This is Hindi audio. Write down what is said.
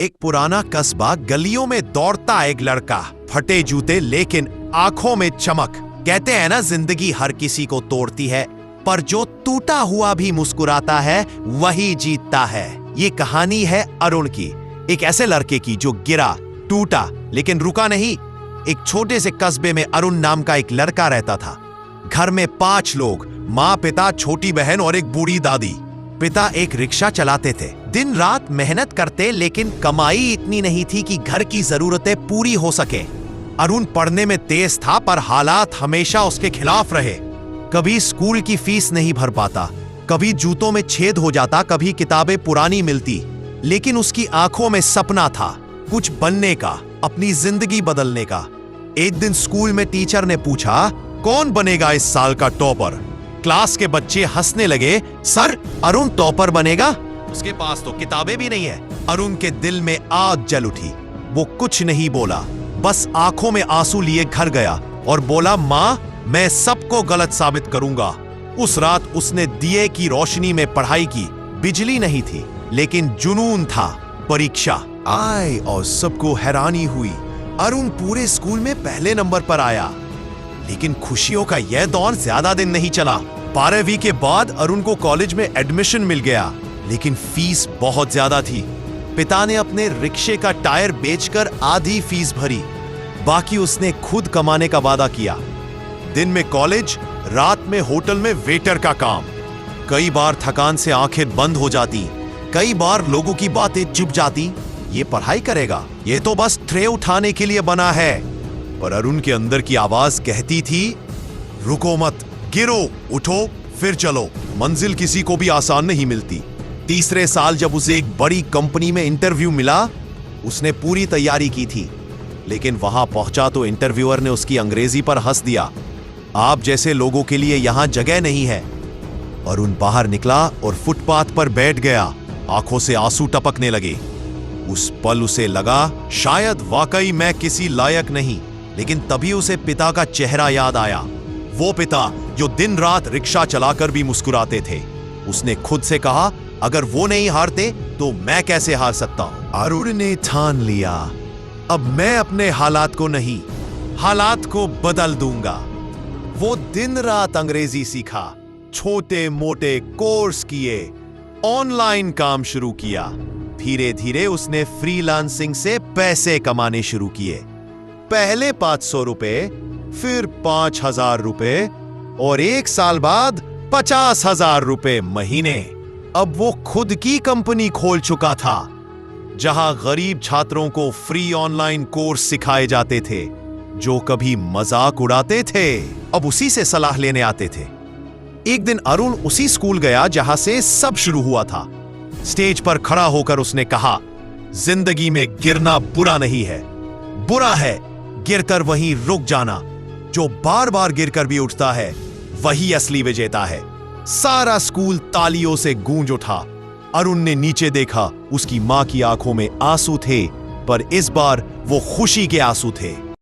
एक पुराना कस्बा, गलियों में दौड़ता एक लड़का, फटे जूते लेकिन आंखों में चमक। कहते हैं ना, जिंदगी हर किसी को तोड़ती है, पर जो टूटा हुआ भी मुस्कुराता है वही जीतता है। ये कहानी है अरुण की, एक ऐसे लड़के की जो गिरा, टूटा लेकिन रुका नहीं। एक छोटे से कस्बे में अरुण नाम का एक लड़का रहता था। घर में 5 लोग, माँ, पिता, छोटी बहन और एक बूढ़ी दादी। पिता एक रिक्शा चलाते थे, दिन रात मेहनत करते, लेकिन कमाई इतनी नहीं थी कि घर की जरूरतें पूरी हो सके। अरुण पढ़ने में तेज था, पर हालात हमेशा उसके खिलाफ रहे। कभी स्कूल की फीस नहीं भर पाता, कभी जूतों में छेद हो जाता, कभी किताबें पुरानी मिलती। लेकिन उसकी आंखों में सपना था, कुछ बनने का, अपनी जिंदगी बदलने का। एक दिन स्कूल में टीचर ने पूछा, कौन बनेगा इस साल का टॉपर? क्लास के बच्चे हंसने लगे। सर, अरुण टॉपर बनेगा? उसके पास तो किताबें भी नहीं है। अरुण के दिल में आग जल उठी। वो कुछ नहीं बोला, बस आंखों में आंसू लिए घर गया और बोला, माँ, मैं सबको गलत साबित करूंगा। उस रात उसने दिए की रोशनी में पढ़ाई की। बिजली नहीं थी, लेकिन जुनून था। परीक्षा आए और सबको हैरानी हुई। अरुण पूरे स्कूल में पहले नंबर पर आया। लेकिन खुशियों का यह दौर ज्यादा दिन नहीं चला। 12वीं के बाद अरुण को कॉलेज में एडमिशन मिल गया, लेकिन फीस बहुत ज्यादा थी। पिता ने अपने रिक्शे का टायर बेचकर आधी फीस भरी, बाकी उसने खुद कमाने का वादा किया। दिन में कॉलेज, रात में होटल में वेटर का काम। कई बार थकान से आंखें बंद हो जाती, कई बार लोगों की बातें चुप जाती। ये पढ़ाई करेगा, ये तो बस ट्रे उठाने के लिए बना है। पर अरुण के अंदर की आवाज कहती थी, रुको मत, गिरो, उठो, फिर चलो। मंजिल किसी को भी आसान नहीं मिलती। तीसरे साल जब उसे एक बड़ी कंपनी में इंटरव्यू मिला, उसने पूरी तैयारी की थी, लेकिन वहां पहुंचा तो इंटरव्यूअर ने उसकी अंग्रेजी पर हंस दिया। आप जैसे लोगों के लिए यहां जगह नहीं है। अरुण बाहर निकला और फुटपाथ पर बैठ गया। आंखों से आंसू टपकने लगे। उस पल उसे लगा, शायद वाकई मैं किसी लायक नहीं। लेकिन तभी उसे पिता का चेहरा याद आया, वो पिता जो दिन रात रिक्शा चलाकर भी मुस्कुराते थे। उसने खुद से कहा, अगर वो नहीं हारते तो मैं कैसे हार सकता हूं। अरुण ने ठान लिया, अब मैं अपने हालात को नहीं, हालात को बदल दूंगा। वो दिन रात अंग्रेजी सीखा, छोटे मोटे कोर्स किए, ऑनलाइन काम शुरू किया। धीरे धीरे उसने फ्रीलांसिंग से पैसे कमाने शुरू किए। पहले 500 रुपए, फिर 5000 रुपए और 1 साल बाद 50,000 रुपए महीने। अब वो खुद की कंपनी खोल चुका था, जहां गरीब छात्रों को फ्री ऑनलाइन कोर्स सिखाए जाते थे। जो कभी मजाक उड़ाते थे, अब उसी से सलाह लेने आते थे। एक दिन अरुण उसी स्कूल गया जहां से सब शुरू हुआ था। स्टेज पर खड़ा होकर उसने कहा, जिंदगी में गिरना बुरा नहीं है, बुरा है गिरकर वहीं रुक जाना। जो बार बार गिरकर भी उठता है वही असली विजेता है। सारा स्कूल तालियों से गूंज उठा। अरुण ने नीचे देखा, उसकी मां की आंखों में आंसू थे, पर इस बार वो खुशी के आंसू थे।